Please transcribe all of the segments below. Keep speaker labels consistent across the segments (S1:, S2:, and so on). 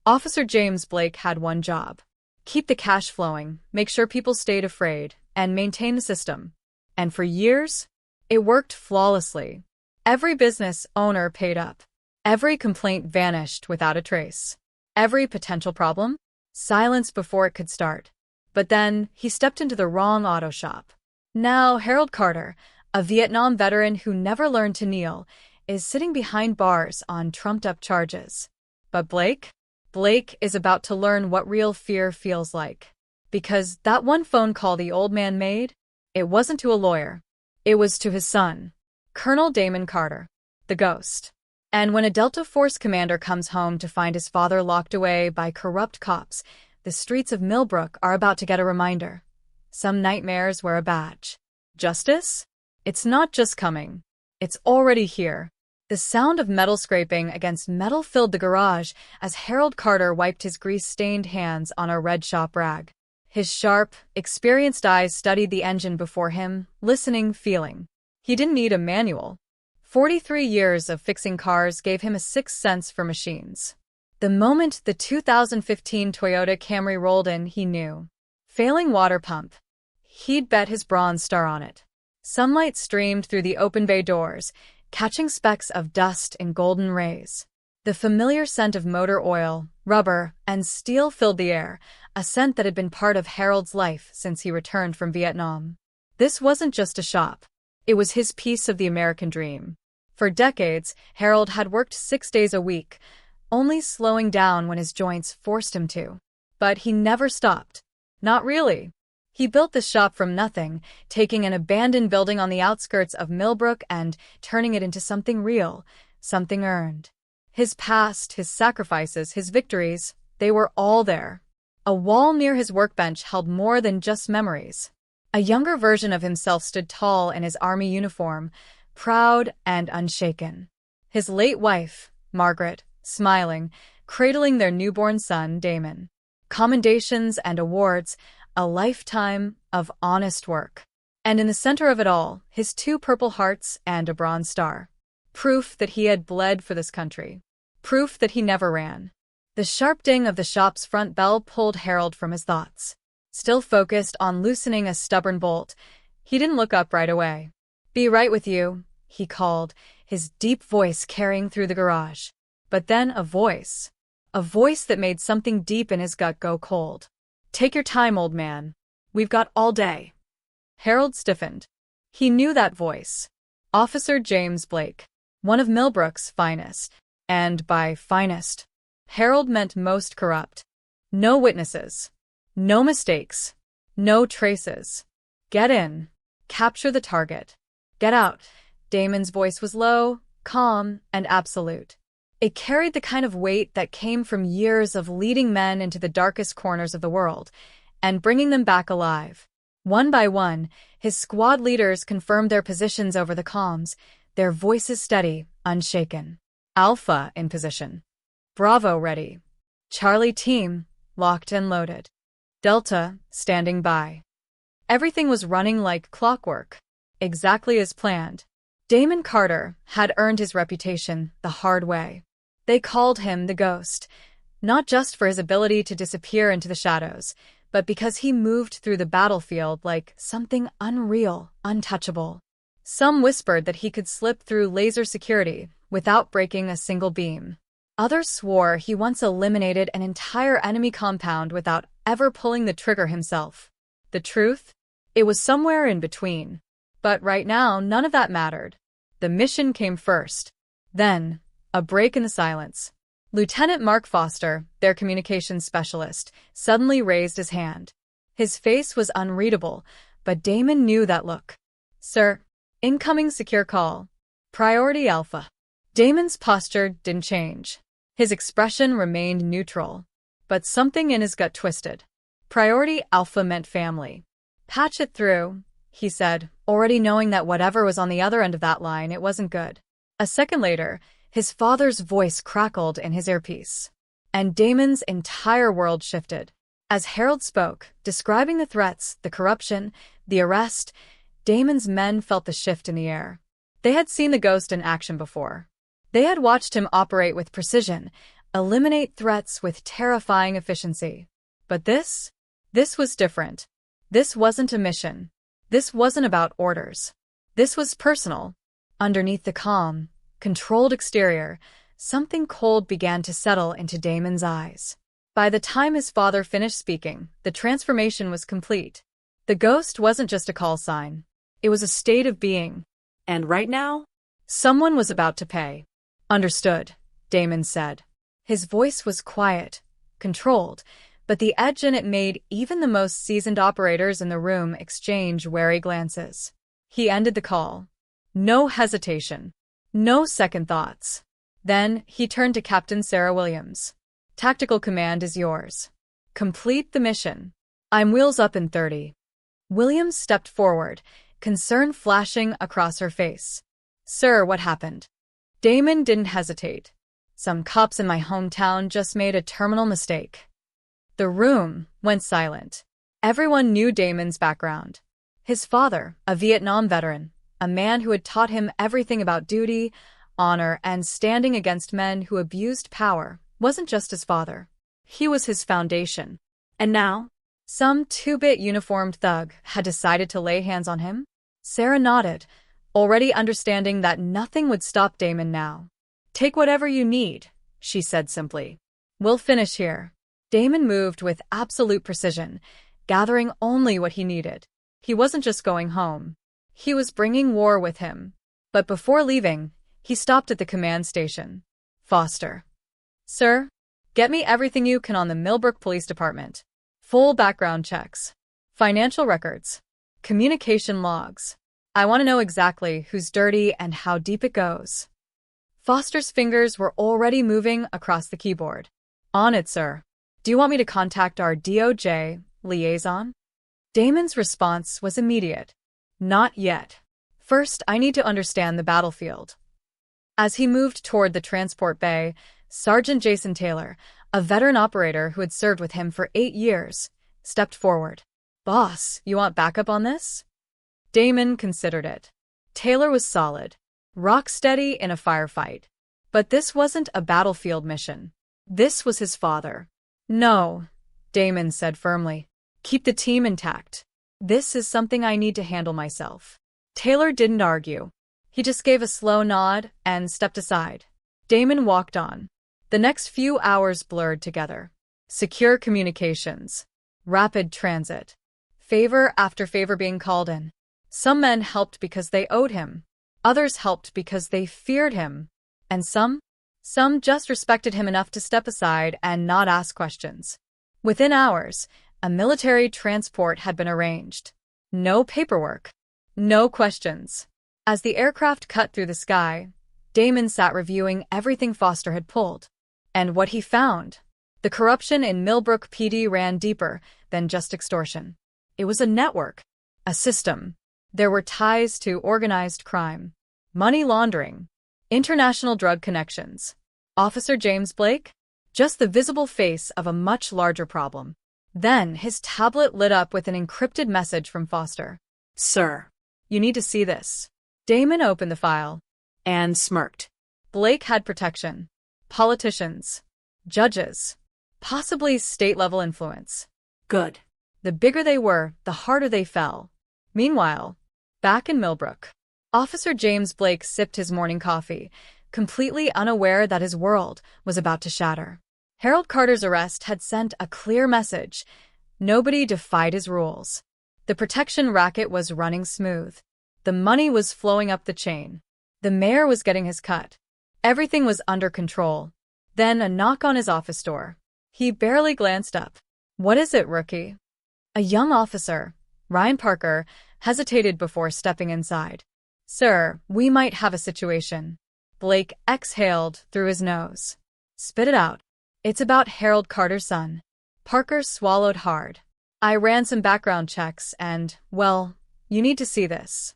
S1: Officer James Blake had one job. Keep the cash flowing, make sure people stayed afraid, and maintain the system. And for years, it worked flawlessly. Every business owner paid up. Every complaint vanished without a trace. Every potential problem? Silence before it could start. But then, he stepped into the wrong auto shop. Now, Harold Carter, a Vietnam veteran who never learned to kneel, is sitting behind bars on trumped-up charges. But Blake is about to learn what real fear feels like. Because that one phone call the old man made, it wasn't to a lawyer. It was to his son, Colonel Damen Carter, the ghost. And when a Delta Force commander comes home to find his father locked away by corrupt cops, the streets of Millbrook are about to get a reminder. Some nightmares wear a badge. Justice? It's not just coming. It's already here. The sound of metal scraping against metal filled the garage as Harold Carter wiped his grease-stained hands on a red shop rag. His sharp, experienced eyes studied the engine before him, listening, feeling. He didn't need a manual. 43 years of fixing cars gave him a sixth sense for machines. The moment the 2015 Toyota Camry rolled in, he knew. Failing water pump. He'd bet his Bronze Star on it. Sunlight streamed through the open bay doors, catching specks of dust in golden rays. The familiar scent of motor oil, rubber, and steel filled the air, a scent that had been part of Harold's life since he returned from Vietnam. This wasn't just a shop. It was his piece of the American dream. For decades, Harold had worked 6 days a week, only slowing down when his joints forced him to. But he never stopped. Not really. He built the shop from nothing, taking an abandoned building on the outskirts of Millbrook and turning it into something real, something earned. His past, his sacrifices, his victories, they were all there. A wall near his workbench held more than just memories. A younger version of himself stood tall in his army uniform, proud and unshaken. His late wife, Margaret, smiling, cradling their newborn son, Damon. Commendations and awards, a lifetime of honest work. And in the center of it all, his 2 Purple Hearts and a Bronze Star. Proof that he had bled for this country. Proof that he never ran. The sharp ding of the shop's front bell pulled Harold from his thoughts. Still focused on loosening a stubborn bolt, he didn't look up right away. "Be right with you," he called, his deep voice carrying through the garage. But then a voice that made something deep in his gut go cold. "Take your time, old man. We've got all day." Harold stiffened. He knew that voice. Officer James Blake, one of Millbrook's finest. And by finest, Harold meant most corrupt. No witnesses. No mistakes. No traces. "Get in. Capture the target. Get out." Damon's voice was low, calm, and absolute. It carried the kind of weight that came from years of leading men into the darkest corners of the world and bringing them back alive. One by one, his squad leaders confirmed their positions over the comms, their voices steady, unshaken. Alpha in position. Bravo ready. Charlie team, locked and loaded. Delta, standing by. Everything was running like clockwork, exactly as planned. Damen Carter had earned his reputation the hard way. They called him the Ghost, not just for his ability to disappear into the shadows, but because he moved through the battlefield like something unreal, untouchable. Some whispered that he could slip through laser security without breaking a single beam. Others swore he once eliminated an entire enemy compound without ever pulling the trigger himself. The truth? It was somewhere in between. But right now, none of that mattered. The mission came first. Then, a break in the silence. Lieutenant Mark Foster, their communications specialist, suddenly raised his hand. His face was unreadable, but Damon knew that look. "Sir, incoming secure call. Priority Alpha." Damon's posture didn't change. His expression remained neutral. But something in his gut twisted. Priority Alpha meant family. "Patch it through," he said, already knowing that whatever was on the other end of that line, it wasn't good. A second later, his father's voice crackled in his earpiece. And Damon's entire world shifted. As Harold spoke, describing the threats, the corruption, the arrest, Damon's men felt the shift in the air. They had seen the Ghost in action before. They had watched him operate with precision, eliminate threats with terrifying efficiency. But this was different. This wasn't a mission. This wasn't about orders. This was personal. Underneath the calm, controlled exterior, something cold began to settle into Damon's eyes. By the time his father finished speaking, the transformation was complete. The ghost wasn't just a call sign. It was a state of being.
S2: And right now?
S1: Someone was about to pay. Understood, Damon said. His voice was quiet, controlled, but the edge in it made even the most seasoned operators in the room exchange wary glances. He ended the call. No hesitation. No second thoughts. Then he turned to Captain Sarah Williams. Tactical command is yours. Complete the mission. I'm wheels up in 30. Williams stepped forward, concern flashing across her face. Sir, what happened? Damon didn't hesitate. Some cops in my hometown just made a terminal mistake. The room went silent. Everyone knew Damon's background. His father, a Vietnam veteran, a man who had taught him everything about duty, honor, and standing against men who abused power, wasn't just his father. He was his foundation. And now, some two-bit uniformed thug had decided to lay hands on him? Sarah nodded, already understanding that nothing would stop Damon now. Take whatever you need, she said simply. We'll finish here. Damon moved with absolute precision, gathering only what he needed. He wasn't just going home. He was bringing war with him. But before leaving, he stopped at the command station. Foster. Sir, get me everything you can on the Millbrook Police Department. Full background checks. Financial records. Communication logs. I want to know exactly who's dirty and how deep it goes. Foster's fingers were already moving across the keyboard. On it, sir. Do you want me to contact our DOJ liaison? Damon's response was immediate. Not yet. First, I need to understand the battlefield. As he moved toward the transport bay, Sergeant Jason Taylor, a veteran operator who had served with him for 8 years, stepped forward. Boss, you want backup on this? Damon considered it. Taylor was solid, rock steady in a firefight. But this wasn't a battlefield mission. This was his father. No, Damon said firmly. Keep the team intact. This is something I need to handle myself. Taylor didn't argue. He just gave a slow nod and stepped aside. Damon walked on. The next few hours blurred together. Secure communications. Rapid transit. Favor after favor being called in. Some men helped because they owed him. Others helped because they feared him. And some just respected him enough to step aside and not ask questions. Within hours, a military transport had been arranged. No paperwork. No questions. As the aircraft cut through the sky, Damon sat reviewing everything Foster had pulled. And what he found. The corruption in Millbrook PD ran deeper than just extortion. It was a network. A system. There were ties to organized crime, money laundering, international drug connections. Officer James Blake? Just the visible face of a much larger problem. Then his tablet lit up with an encrypted message from Foster.
S2: Sir,
S1: you need to see this. Damon opened the file.
S2: And smirked.
S1: Blake had protection. Politicians. Judges. Possibly state-level influence.
S2: Good.
S1: The bigger they were, the harder they fell. Meanwhile, back in Millbrook, Officer James Blake sipped his morning coffee, completely unaware that his world was about to shatter. Harold Carter's arrest had sent a clear message. Nobody defied his rules. The protection racket was running smooth. The money was flowing up the chain. The mayor was getting his cut. Everything was under control. Then a knock on his office door. He barely glanced up. What is it, rookie? A young officer, Ryan Parker, hesitated before stepping inside. Sir, we might have a situation. Blake exhaled through his nose. Spit it out. It's about Harold Carter's son. Parker swallowed hard. I ran some background checks and, well, you need to see this.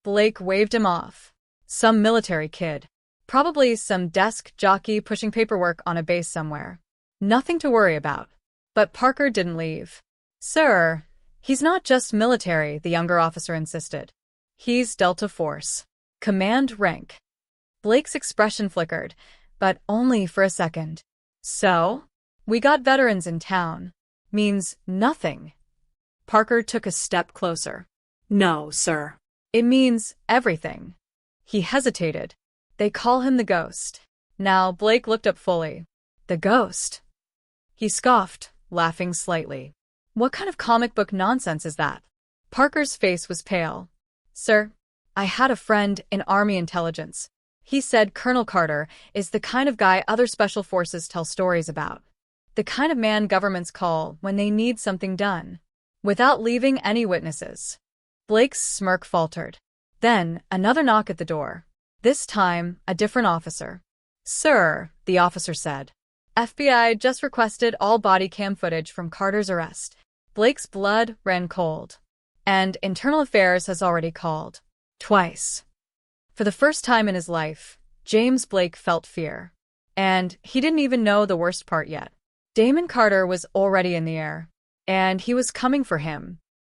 S1: Blake waved him off. Some military kid. Probably some desk jockey pushing paperwork on a base somewhere. Nothing to worry about. But Parker didn't leave. Sir, he's not just military, the younger officer insisted. He's Delta Force. Command rank. Blake's expression flickered, but only for a second. So? We got veterans in town. Means nothing.
S2: Parker took a step closer. No, sir.
S1: It means everything. He hesitated. They call him the Ghost. Now Blake looked up fully. The Ghost? He scoffed, laughing slightly. What kind of comic book nonsense is that? Parker's face was pale. Sir, I had a friend in Army intelligence. He said Colonel Carter is the kind of guy other special forces tell stories about. The kind of man governments call when they need something done, without leaving any witnesses. Blake's smirk faltered. Then, another knock at the door. This time, a different officer. Sir, the officer said. FBI just requested all body cam footage from Carter's arrest. Blake's blood ran cold. And Internal Affairs has already called. Twice. For the first time in his life, James Blake felt fear. And he didn't even know the worst part yet. Damen Carter was already in the air. And he was coming for him.